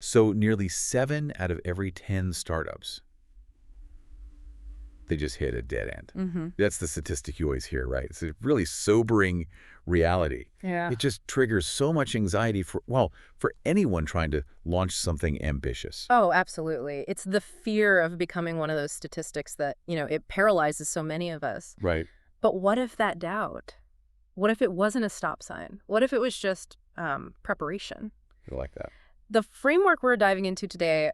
So nearly 7 out of every 10 startups, they just hit a dead end. That's the statistic you always hear, right? It's a really sobering reality. Yeah. It just triggers so much anxiety for anyone trying to launch something ambitious. Oh, absolutely. It's the fear of becoming one of those statistics that, it paralyzes so many of us. Right. But what if that doubt? What if it wasn't a stop sign? What if it was just preparation? I like that. The framework we're diving into today,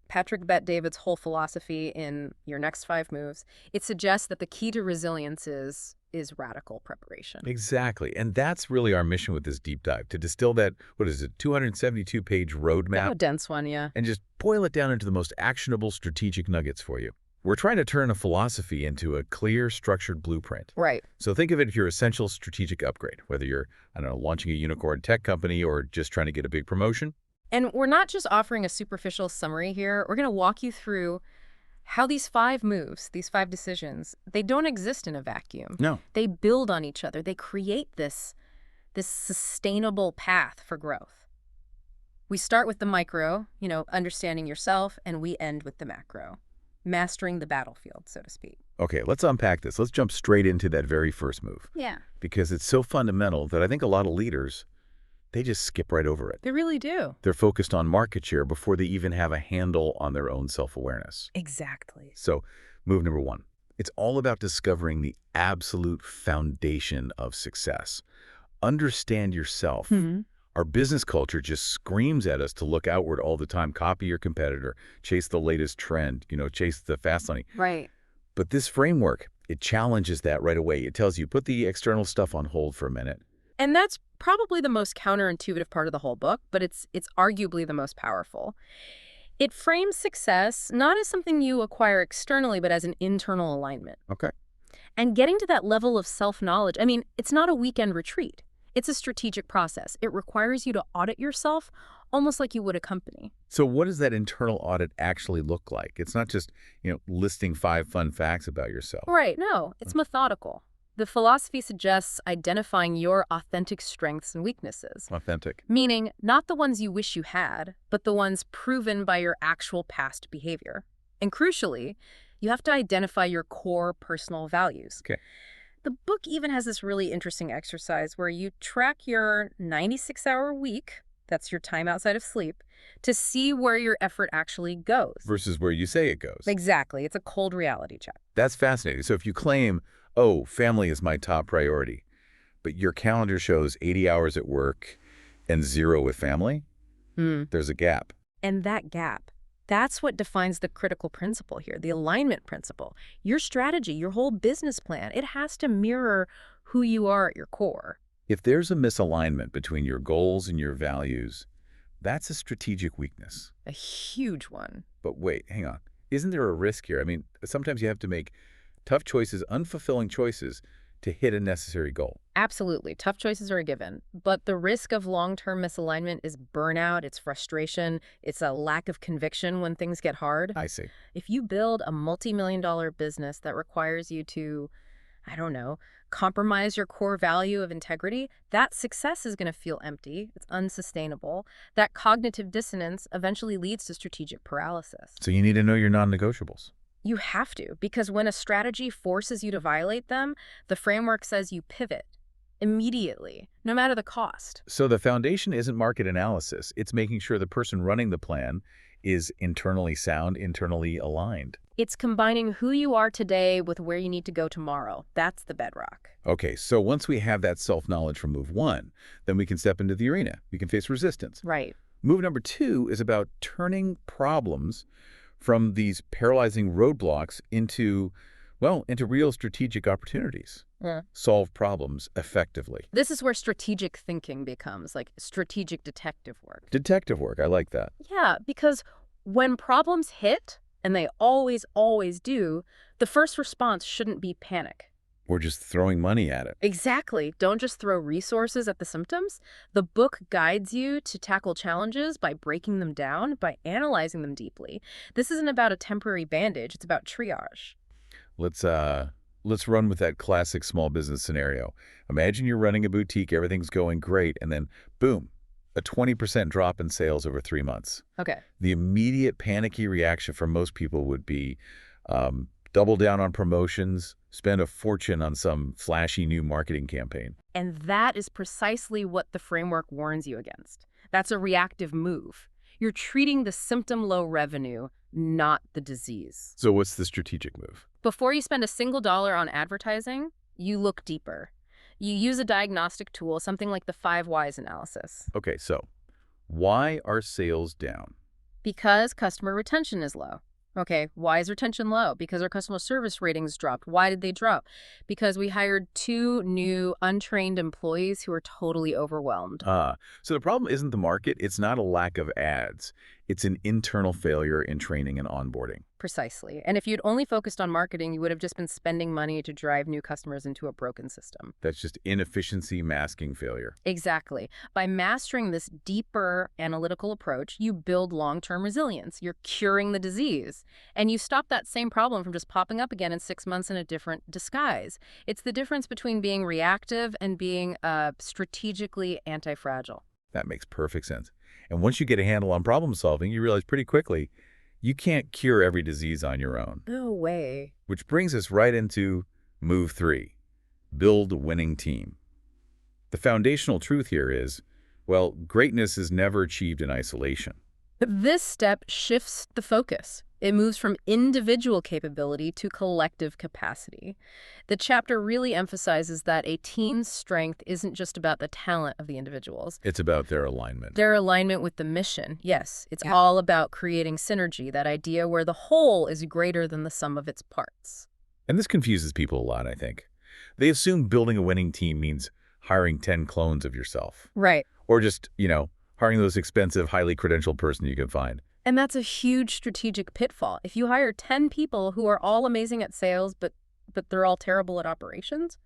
Patrick Bet-David's whole philosophy in Your Next 5 Moves, it suggests that the key to resilience is radical preparation. Exactly. And that's really our mission with this deep dive, to distill that, 272-page roadmap. A dense one, yeah. And just boil it down into the most actionable strategic nuggets for you. We're trying to turn a philosophy into a clear, structured blueprint. Right. So think of it as your essential strategic upgrade, whether you're, launching a unicorn tech company or just trying to get a big promotion. And we're not just offering a superficial summary here. We're going to walk you through how these 5 moves, these 5 decisions, they don't exist in a vacuum. No. They build on each other. They create this sustainable path for growth. We start with the micro, understanding yourself, and we end with the macro, mastering the battlefield, so to speak. Okay, let's unpack this. Let's jump straight into that very first move. Yeah. Because it's so fundamental that I think a lot of leaders, they just skip right over it. They really do. They're focused on market share before they even have a handle on their own self-awareness. Exactly. So, move number 1. It's all about discovering the absolute foundation of success. Understand yourself. Our business culture just screams at us to look outward all the time, copy your competitor, chase the latest trend, chase the fast money. Right. But this framework, it challenges that right away. It tells you, put the external stuff on hold for a minute. And that's probably the most counterintuitive part of the whole book, but it's arguably the most powerful. It frames success not as something you acquire externally, but as an internal alignment. Okay. And getting to that level of self-knowledge, it's not a weekend retreat. It's a strategic process. It requires you to audit yourself almost like you would a company. So what does that internal audit actually look like? It's not just, listing 5 fun facts about yourself. Right. No, it's methodical. The philosophy suggests identifying your authentic strengths and weaknesses. Authentic. Meaning not the ones you wish you had, but the ones proven by your actual past behavior. And crucially, you have to identify your core personal values. Okay. The book even has this really interesting exercise where you track your 96-hour week, that's your time outside of sleep, to see where your effort actually goes. Versus where you say it goes. Exactly. It's a cold reality check. That's fascinating. So if you claim, family is my top priority, but your calendar shows 80 hours at work and 0 with family, there's a gap. And that gap, that's what defines the critical principle here, the alignment principle. Your strategy, your whole business plan, it has to mirror who you are at your core. If there's a misalignment between your goals and your values, that's a strategic weakness. A huge one. But wait, hang on. Isn't there a risk here? Sometimes you have to make tough choices, unfulfilling choices, to hit a necessary goal. Absolutely. Tough choices are a given. But the risk of long-term misalignment is burnout, it's frustration, it's a lack of conviction when things get hard. I see. If you build a multi-million-dollar business that requires you to, compromise your core value of integrity, that success is going to feel empty. It's unsustainable. That cognitive dissonance eventually leads to strategic paralysis. So you need to know your non-negotiables. You have to, because when a strategy forces you to violate them, the framework says you pivot immediately, no matter the cost. So the foundation isn't market analysis. It's making sure the person running the plan is internally sound, internally aligned. It's combining who you are today with where you need to go tomorrow. That's the bedrock. Okay, so once we have that self-knowledge from move 1, then we can step into the arena. We can face resistance. Right. Move number 2 is about turning problems from these paralyzing roadblocks into real strategic opportunities. Solve problems effectively. This is where strategic thinking becomes like strategic detective work. Detective work, I like that. Yeah, because when problems hit, and they always, always do, the first response shouldn't be panic. Or just throwing money at it. Exactly. Don't just throw resources at the symptoms. The book guides you to tackle challenges by breaking them down, by analyzing them deeply. This isn't about a temporary bandage. It's about triage. Let's run with that classic small business scenario. Imagine you're running a boutique, everything's going great, and then, boom, A 20% drop in sales over 3 months. Okay. The immediate panicky reaction from most people would be double down on promotions, spend a fortune on some flashy new marketing campaign. And that is precisely what the framework warns you against. That's a reactive move. You're treating the symptom low revenue, not the disease. So what's the strategic move? Before you spend a single dollar on advertising, you look deeper. You use a diagnostic tool, something like the 5 Whys analysis. Okay, so why are sales down? Because customer retention is low. Okay, why is retention low? Because our customer service ratings dropped. Why did they drop? Because we hired 2 new untrained employees who were totally overwhelmed. So the problem isn't the market, it's not a lack of ads. It's an internal failure in training and onboarding. Precisely. And if you'd only focused on marketing, you would have just been spending money to drive new customers into a broken system. That's just inefficiency masking failure. Exactly. By mastering this deeper analytical approach, you build long-term resilience. You're curing the disease. And you stop that same problem from just popping up again in 6 months in a different disguise. It's the difference between being reactive and being strategically anti-fragile. That makes perfect sense. And once you get a handle on problem solving, you realize pretty quickly you can't cure every disease on your own. No way. Which brings us right into move 3, build a winning team. The foundational truth here is, well, greatness is never achieved in isolation. This step shifts the focus. It moves from individual capability to collective capacity. The chapter really emphasizes that a team's strength isn't just about the talent of the individuals. It's about their alignment. Their alignment with the mission. Yes, it's all about creating synergy, that idea where the whole is greater than the sum of its parts. And this confuses people a lot, I think. They assume building a winning team means hiring 10 clones of yourself. Right. Or just, hiring those expensive, highly credentialed person you can find. And that's a huge strategic pitfall. If you hire 10 people who are all amazing at sales, but they're all terrible at operations,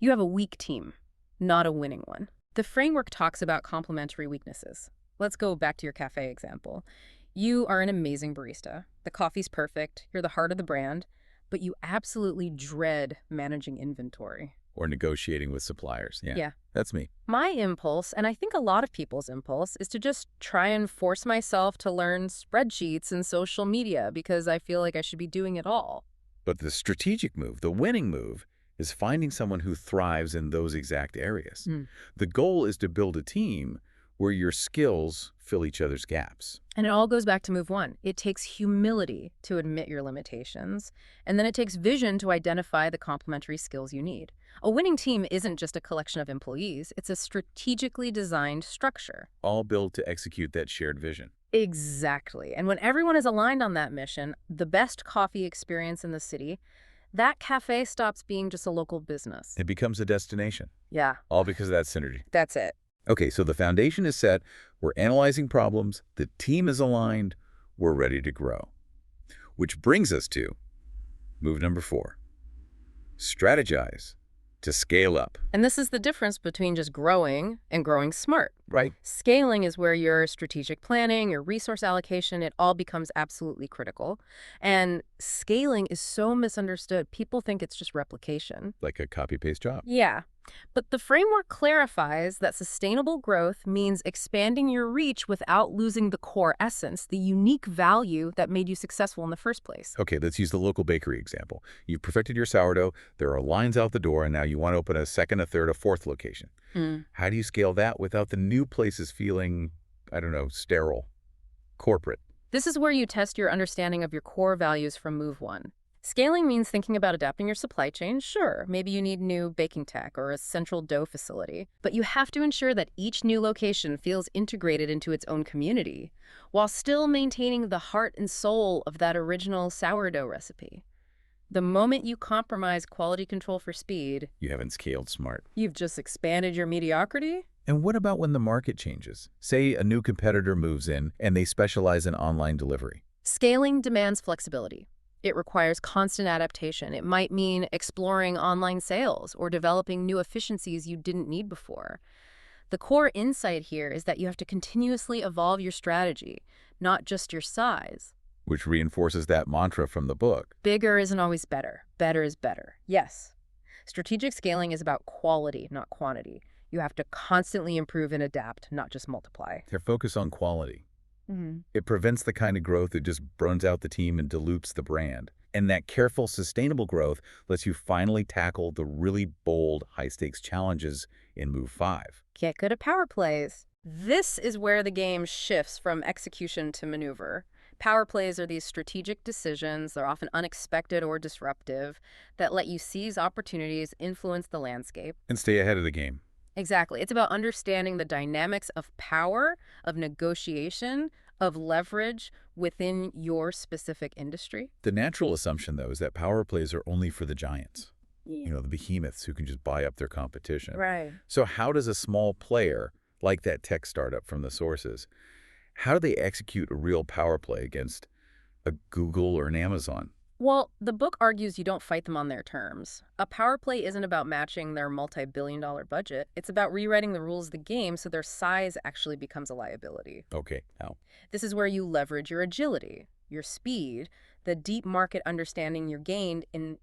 you have a weak team, not a winning one. The framework talks about complementary weaknesses. Let's go back to your cafe example. You are an amazing barista. The coffee's perfect. You're the heart of the brand, but you absolutely dread managing inventory. Or negotiating with suppliers. Yeah. That's me. My impulse, and I think a lot of people's impulse, is to just try and force myself to learn spreadsheets and social media because I feel like I should be doing it all. But the strategic move, the winning move, is finding someone who thrives in those exact areas. The goal is to build a team where your skills fill each other's gaps. And it all goes back to move 1. It takes humility to admit your limitations, and then it takes vision to identify the complementary skills you need. A winning team isn't just a collection of employees, it's a strategically designed structure. All built to execute that shared vision. Exactly. And when everyone is aligned on that mission, the best coffee experience in the city, that cafe stops being just a local business. It becomes a destination. Yeah. All because of that synergy. That's it. Okay, so the foundation is set. We're analyzing problems. The team is aligned. We're ready to grow. Which brings us to move number 4. Strategize to scale up. And this is the difference between just growing and growing smart. Right. Scaling is where your strategic planning, your resource allocation, it all becomes absolutely critical. And scaling is so misunderstood. People think it's just replication. Like a copy-paste job. Yeah. But the framework clarifies that sustainable growth means expanding your reach without losing the core essence, the unique value that made you successful in the first place. Okay, let's use the local bakery example. You've perfected your sourdough, there are lines out the door, and now you want to open a second, a third, a fourth location. How do you scale that without the new places feeling, sterile, corporate? This is where you test your understanding of your core values from move 1. Scaling means thinking about adapting your supply chain. Sure, maybe you need new baking tech or a central dough facility, but you have to ensure that each new location feels integrated into its own community, while still maintaining the heart and soul of that original sourdough recipe. The moment you compromise quality control for speed, You haven't scaled smart. you've just expanded your mediocrity. And what about when the market changes? Say a new competitor moves in and they specialize in online delivery. Scaling demands flexibility. It requires constant adaptation. It might mean exploring online sales or developing new efficiencies you didn't need before. The core insight here is that you have to continuously evolve your strategy, not just your size. Which reinforces that mantra from the book. Bigger isn't always better. Better is better. Yes. Strategic scaling is about quality, not quantity. You have to constantly improve and adapt, not just multiply. Their focus on quality. Mhm. It prevents the kind of growth that just burns out the team and dilutes the brand. And that careful, sustainable growth lets you finally tackle the really bold, high-stakes challenges in Move 5. Get good at power plays. This is where the game shifts from execution to maneuver. Power plays are these strategic decisions, they're often unexpected or disruptive, that let you seize opportunities, influence the landscape. And stay ahead of the game. Exactly. It's about understanding the dynamics of power, of negotiation, of leverage within your specific industry. The natural assumption, though, is that power plays are only for the giants. The behemoths who can just buy up their competition. Right. So how does a small player, like that tech startup from the sources, how do they execute a real power play against a Google or an Amazon? Well, the book argues you don't fight them on their terms. A power play isn't about matching their multi-billion-dollar budget. It's about rewriting the rules of the game so their size actually becomes a liability. Okay, now, This is where you leverage your agility, your speed, the deep market understanding you're gained in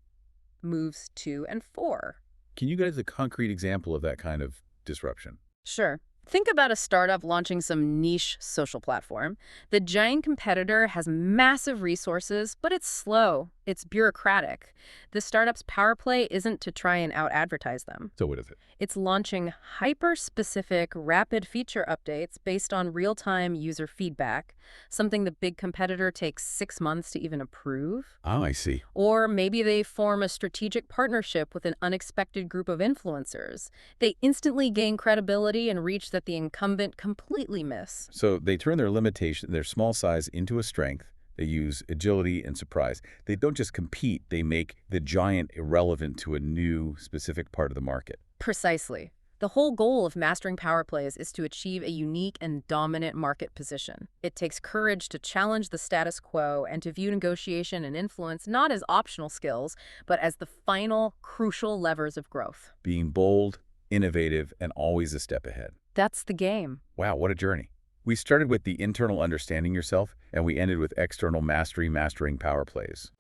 moves 2 and 4. can you give us a concrete example of that kind of disruption? Sure. Think about a startup launching some niche social platform. The giant competitor has massive resources, but it's slow. It's bureaucratic. The startup's power play isn't to try and out-advertise them. So what is it? It's launching hyper-specific, rapid feature updates based on real-time user feedback, something the big competitor takes 6 months to even approve. Oh, I see. Or maybe they form a strategic partnership with an unexpected group of influencers. They instantly gain credibility and reach that the incumbent completely miss. So they turn their small size into a strength. They use agility and surprise. They don't just compete, they make the giant irrelevant to a new, specific part of the market. Precisely. The whole goal of mastering power plays is to achieve a unique and dominant market position. It takes courage to challenge the status quo and to view negotiation and influence not as optional skills, but as the final, crucial levers of growth. Being bold, innovative, and always a step ahead. That's the game. Wow, what a journey. We started with the internal understanding yourself, and we ended with external mastery, mastering power plays.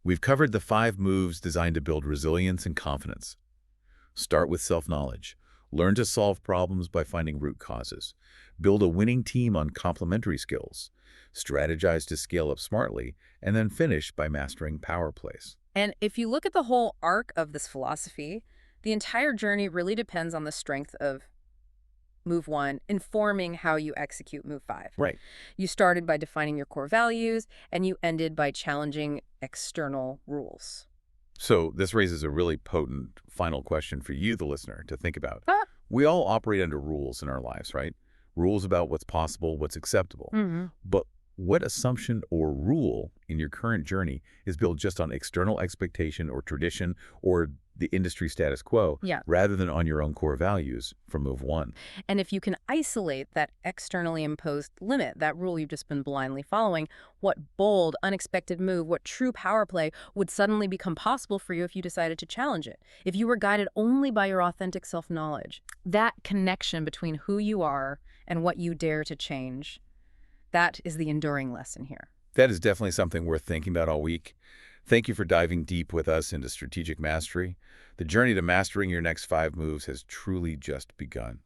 We've covered the 5 moves designed to build resilience and confidence. Start with self-knowledge. Learn to solve problems by finding root causes. Build a winning team on complementary skills. Strategize to scale up smartly, and then finish by mastering power plays. And if you look at the whole arc of this philosophy, the entire journey really depends on the strength of Move 1, informing how you execute Move 5. Right. You started by defining your core values, and you ended by challenging external rules. So this raises a really potent final question for you, the listener, to think about. Ah. We all operate under rules in our lives, right? Rules about what's possible, what's acceptable. But what assumption or rule in your current journey is built just on external expectation or tradition or the industry status quo, rather than on your own core values from Move 1? And if you can isolate that externally imposed limit, that rule you've just been blindly following, what bold, unexpected move, what true power play would suddenly become possible for you if you decided to challenge it? If you were guided only by your authentic self-knowledge, that connection between who you are and what you dare to change, that is the enduring lesson here. That is definitely something worth thinking about all week. Thank you for diving deep with us into strategic mastery. The journey to mastering your next 5 moves has truly just begun.